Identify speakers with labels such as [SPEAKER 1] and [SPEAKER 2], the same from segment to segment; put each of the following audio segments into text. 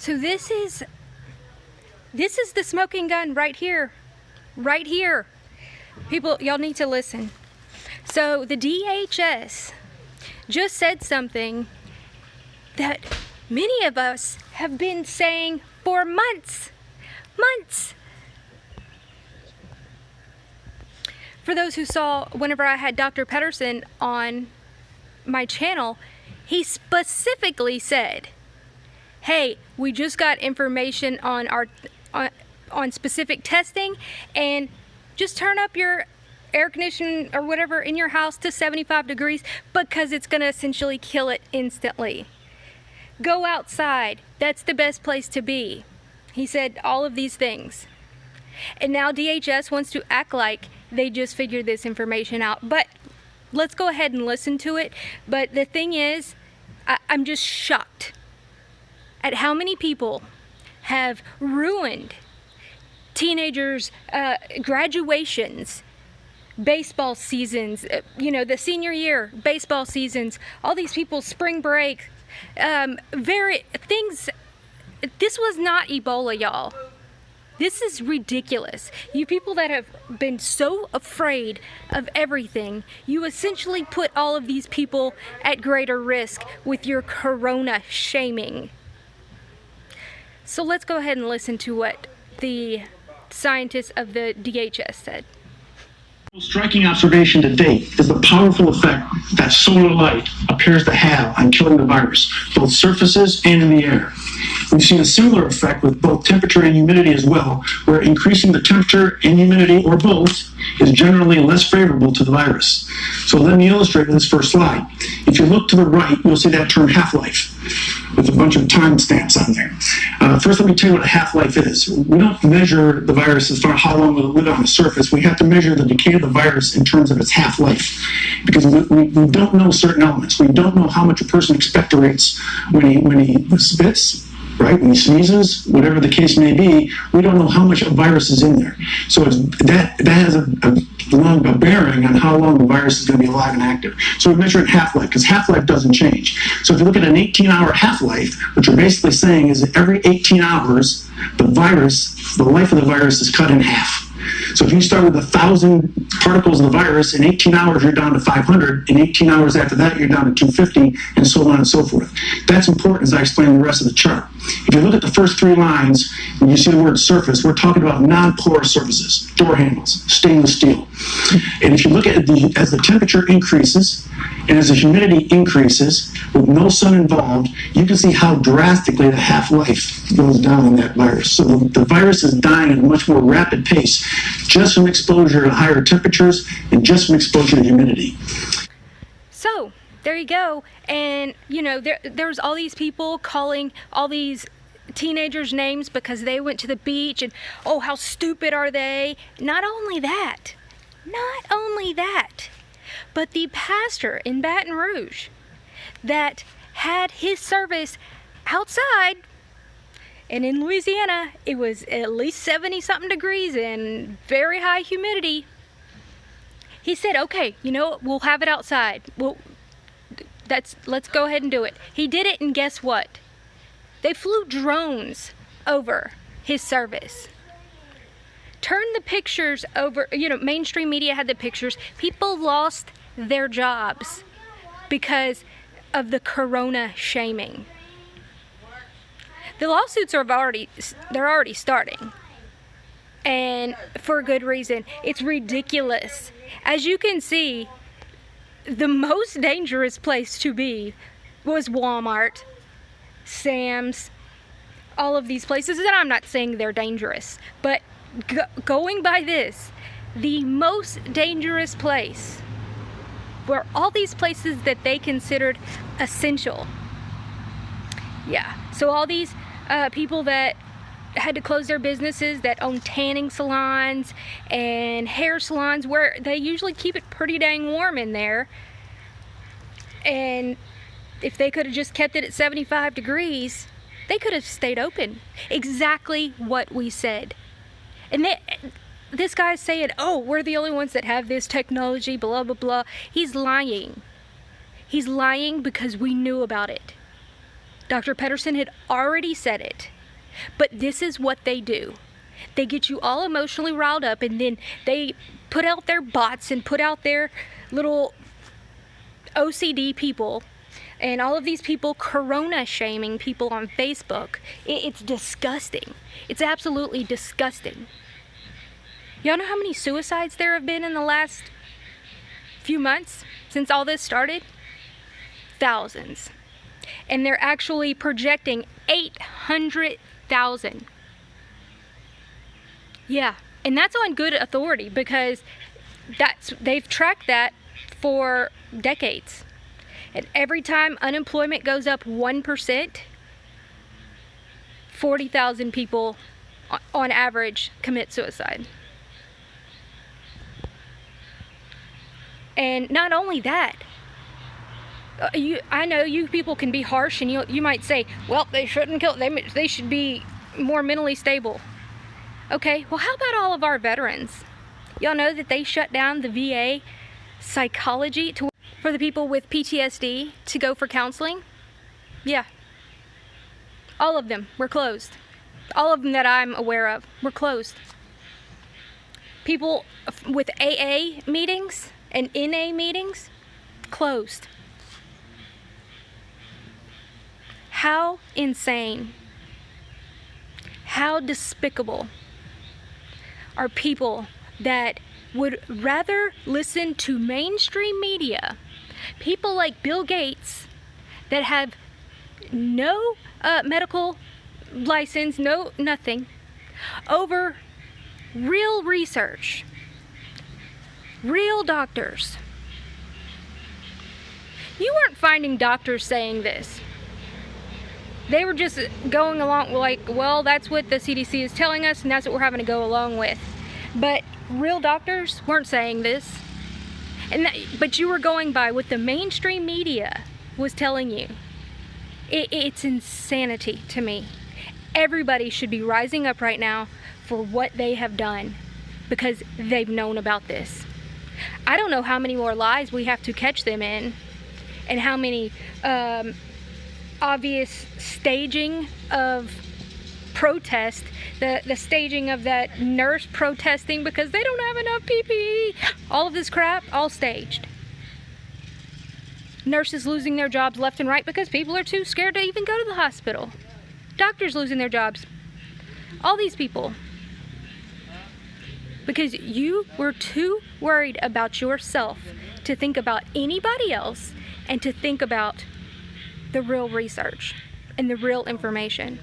[SPEAKER 1] So this is the smoking gun right here. Right here. People, y'all need to listen. So the DHS just said something that many of us have been saying for months. For those who saw whenever I had Dr. Pedersen on my channel, he specifically said, hey, we just got information on on specific testing, and just turn up your air conditioning or whatever in your house to 75 degrees because it's going to essentially kill it instantly. Go outside. That's the best place to be. He said all of these things. And now DHS wants to act like they just figured this information out. But let's go ahead and listen to it. But the thing is, I'm just shocked at how many people have ruined teenagers' graduations, baseball seasons, you know, the senior year baseball seasons, all these people's spring break, this was not Ebola, y'all. This is ridiculous. You people that have been so afraid of everything, you essentially put all of these people at greater risk with your corona shaming. So let's go ahead and listen to what the scientists of the DHS said.
[SPEAKER 2] Striking observation to date is the powerful effect that solar light appears to have on killing the virus, both surfaces and in the air. We've seen a similar effect with both temperature and humidity as well, where increasing the temperature and humidity, or both, is generally less favorable to the virus. So let me illustrate with this first slide. If you look to the right, you'll see that term half-life with a bunch of time stamps on there. First, let me tell you what a half-life is. We don't measure the virus as far as how long it will live on the surface. We have to measure the decay of the virus in terms of its half-life, because we don't know certain elements. We don't know how much a person expectorates when he spits, right? When he sneezes, whatever the case may be, we don't know how much a virus is in there. So that has a bearing on how long the virus is going to be alive and active. So we measure it half-life, because half-life doesn't change. So if you look at an 18-hour half-life, what you're basically saying is that every 18 hours, the life of the virus is cut in half. So if you start with 1,000 particles of the virus, in 18 hours you're down to 500, in 18 hours after that you're down to 250, and so on and so forth. That's important as I explain the rest of the chart. If you look at the first three lines, and you see the word surface, we're talking about non-porous surfaces, door handles, stainless steel. And if you look at as the temperature increases, and as the humidity increases, with no sun involved, you can see how drastically the half-life goes down in that virus. So the virus is dying at a much more rapid pace, just from exposure to higher temperatures and just from exposure to humidity.
[SPEAKER 1] So there you go. And you know, there's all these people calling all these teenagers names because they went to the beach, and oh, how stupid are they? Not only that, but the pastor in Baton Rouge that had his service outside, and in Louisiana it was at least 70-something degrees and very high humidity. He said, okay, you know what, we'll have it outside. Let's go ahead and do it. He did it, and guess what? They flew drones over his service. Turn the pictures over, you know, mainstream media had the pictures. People lost their jobs because of the corona shaming. The lawsuits are already starting, and for good reason. It's ridiculous. As you can see, the most dangerous place to be was Walmart, Sam's, all of these places. And I'm not saying they're dangerous, but going by this, the most dangerous place were all these places that they considered essential. Yeah, so all these people that had to close their businesses, that own tanning salons and hair salons, where they usually keep it pretty dang warm in there, and if they could have just kept it at 75 degrees, they could have stayed open. Exactly what we said. And this guy's saying, oh, we're the only ones that have this technology, blah, blah, blah. He's lying. He's lying because we knew about it. Dr. Pedersen had already said it. But this is what they do. They get you all emotionally riled up, and then they put out their bots and put out their little OCD people, and all of these people corona shaming people on Facebook. It's disgusting. It's absolutely disgusting. Y'all know how many suicides there have been in the last few months since all this started? Thousands. And they're actually projecting 800,000. Yeah, and that's on good authority, because they've tracked that for decades. And every time unemployment goes up 1%, 40,000 people on average commit suicide. And not only that, I know you people can be harsh, and you might say, well, they shouldn't kill, they should be more mentally stable. Okay, well, how about all of our veterans? Y'all know that they shut down the VA psychology for the people with PTSD to go for counseling? Yeah. All of them were closed. All of them that I'm aware of were closed. People with AA meetings and NA meetings, closed. How insane, how despicable are people that would rather listen to mainstream media, people like Bill Gates that have no medical license, no nothing, over real research, real doctors. You weren't finding doctors saying this. They were just going along like, well, that's what the CDC is telling us, and that's what we're having to go along with. But real doctors weren't saying this. But you were going by what the mainstream media was telling you. It's insanity to me. Everybody should be rising up right now for what they have done, because they've known about this. I don't know how many more lies we have to catch them in, and how many obvious staging of protest, the staging of that nurse protesting because they don't have enough PPE, all of this crap, all staged. Nurses losing their jobs left and right because people are too scared to even go to the hospital. Doctors losing their jobs. All these people. Because you were too worried about yourself to think about anybody else, and to think about the real research and the real information.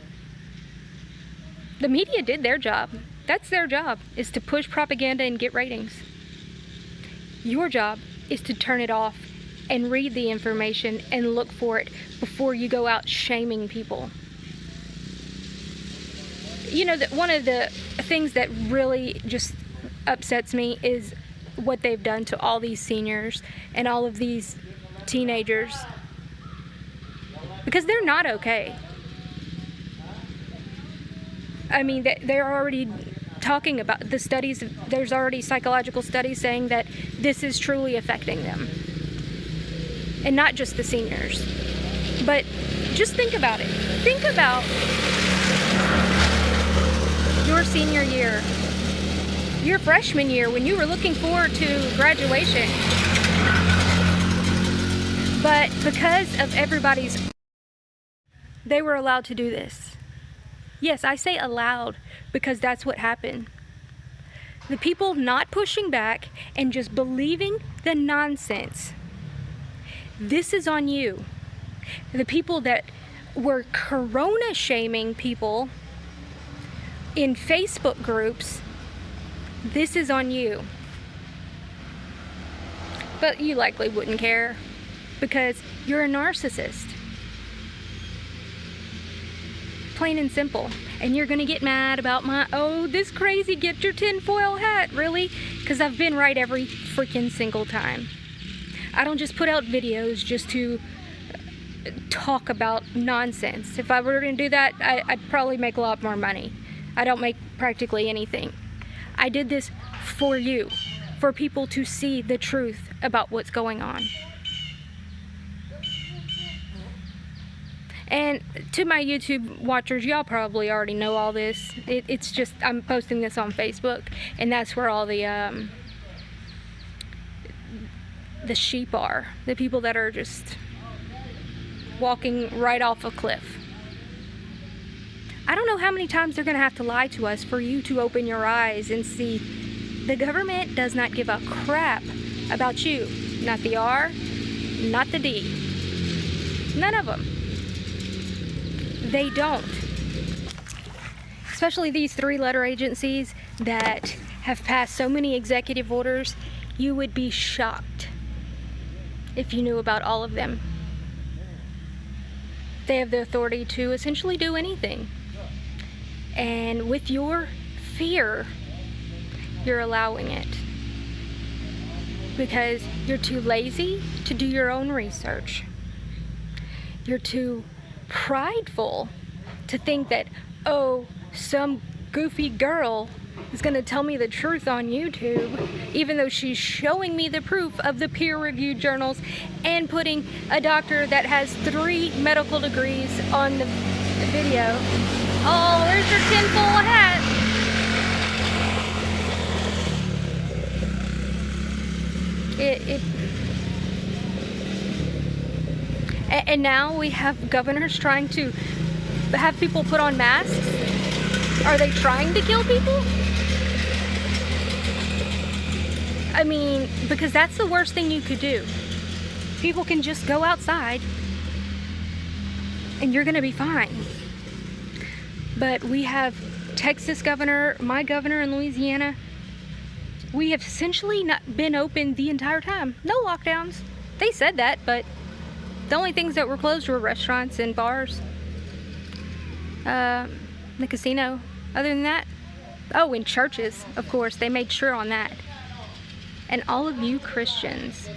[SPEAKER 1] The media did their job. That's their job, is to push propaganda and get ratings. Your job is to turn it off and read the information and look for it before you go out shaming people. You know, that one of the things that really just upsets me is what they've done to all these seniors and all of these teenagers, because they're not okay. I mean, they're already talking about the studies. There's already psychological studies saying that this is truly affecting them, and not just the seniors. But just think about it. Think about your senior year, your freshman year, when you were looking forward to graduation. But because of they were allowed to do this. Yes, I say allowed because that's what happened. The people not pushing back and just believing the nonsense. This is on you. The people that were corona shaming people in Facebook groups, this is on you. But you likely wouldn't care because you're a narcissist. Plain and simple. And you're gonna get mad about my, oh, this crazy get your tinfoil hat, really? Because I've been right every freaking single time. I don't just put out videos just to talk about nonsense. If I were gonna do that, I'd probably make a lot more money. I don't make practically anything. I did this for you, for people to see the truth about what's going on. And to my YouTube watchers, y'all probably already know all this. It's just, I'm posting this on Facebook, and that's where all the sheep are. The people that are just walking right off a cliff. I don't know how many times they're going to have to lie to us for you to open your eyes and see the government does not give a crap about you. Not the R, not the D. None of them. They don't. Especially these 3-letter agencies that have passed so many executive orders, you would be shocked if you knew about all of them. They have the authority to essentially do anything. And with your fear, you're allowing it. Because you're too lazy to do your own research. You're too prideful to think that, oh, some goofy girl is going to tell me the truth on YouTube, even though she's showing me the proof of the peer-reviewed journals and putting a doctor that has 3 medical degrees on the video. Oh, there's your tinfoil hat. And now we have governors trying to have people put on masks. Are they trying to kill people? I mean, because that's the worst thing you could do. People can just go outside and you're gonna be fine. But we have Texas governor, my governor in Louisiana. We have essentially not been open the entire time. No lockdowns. They said that, but the only things that were closed were restaurants and bars. The casino. Other than that, oh, and churches, of course, they made sure on that. And all of you Christians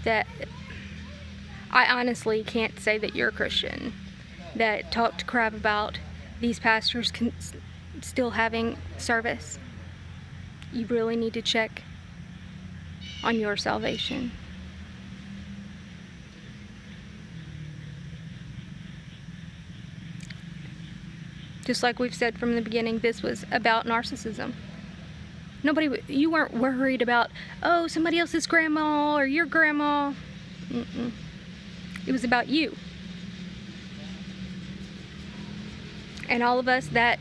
[SPEAKER 1] that I honestly can't say that you're a Christian that talked crap about these pastors still having service. You really need to check on your salvation. Just like we've said from the beginning, this was about narcissism. You weren't worried about, oh, somebody else's grandma or your grandma. It was about you. And all of us that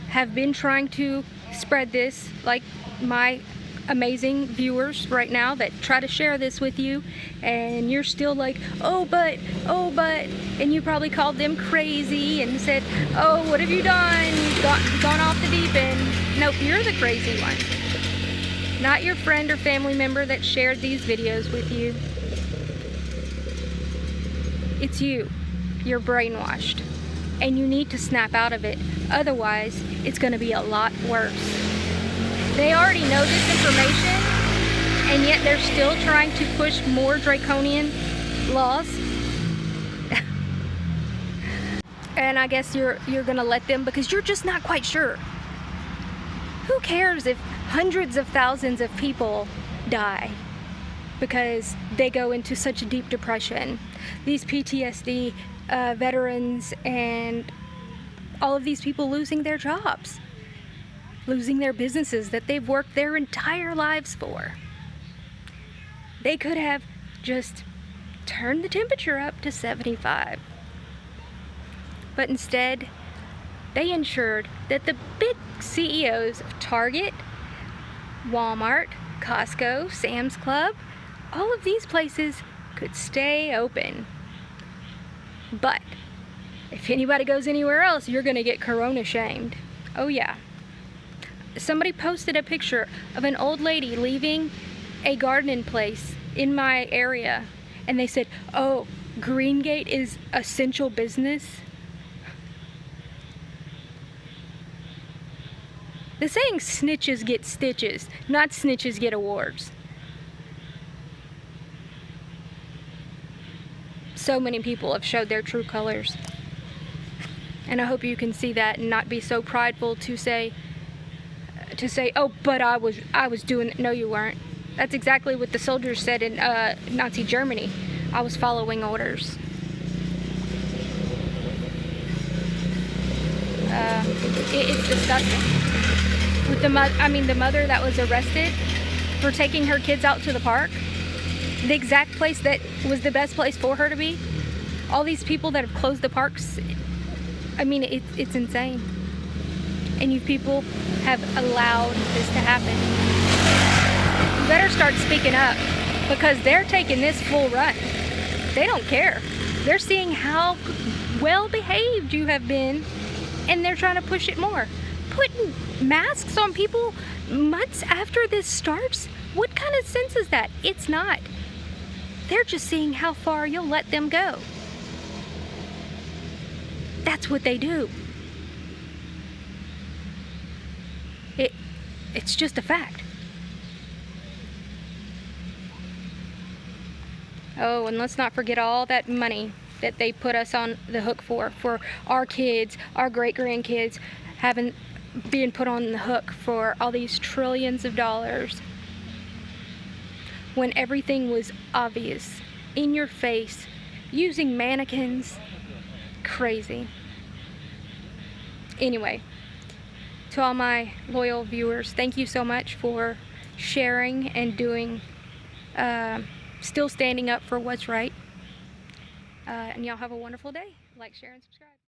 [SPEAKER 1] have been trying to spread this, like my amazing viewers right now that try to share this with you, and you're still like, oh but, and you probably called them crazy and said, oh, what have you done? You've gone off the deep end. Nope, you're the crazy one. Not your friend or family member that shared these videos with you. It's you. You're brainwashed. And you need to snap out of it. Otherwise, it's going to be a lot worse. They already know this information, and yet they're still trying to push more draconian laws. And I guess you're going to let them because you're just not quite sure. Who cares if hundreds of thousands of people die because they go into such a deep depression? These PTSD veterans and all of these people losing their jobs, losing their businesses that they've worked their entire lives for. They could have just turned the temperature up to 75. But instead, they ensured that the big CEOs of Target, Walmart, Costco, Sam's Club, all of these places could stay open. But if anybody goes anywhere else, you're gonna get corona shamed. Oh yeah. Somebody posted a picture of an old lady leaving a gardening place in my area, and they said, oh, Greengate is essential business. The saying, snitches get stitches, not snitches get awards. So many people have showed their true colors. And I hope you can see that and not be so prideful to say, oh, but I was doing it. No, you weren't. That's exactly what the soldiers said in Nazi Germany. I was following orders. It's disgusting. With the mother that was arrested for taking her kids out to the park, the exact place that was the best place for her to be. All these people that have closed the parks, I mean, it's insane. And you people have allowed this to happen. You better start speaking up, because they're taking this full run. They don't care. They're seeing how well behaved you have been, and they're trying to push it more. Putting masks on people months after this starts? What kind of sense is that? It's not. They're just seeing how far you'll let them go. That's what they do. It's just a fact. Oh, and let's not forget all that money that they put us on the hook for our kids, our great-grandkids, being put on the hook for all these trillions of dollars, when everything was obvious, in your face, using mannequins. Crazy. Anyway, to all my loyal viewers, thank you so much for sharing and doing, still standing up for what's right. And y'all have a wonderful day. Like, share, and subscribe.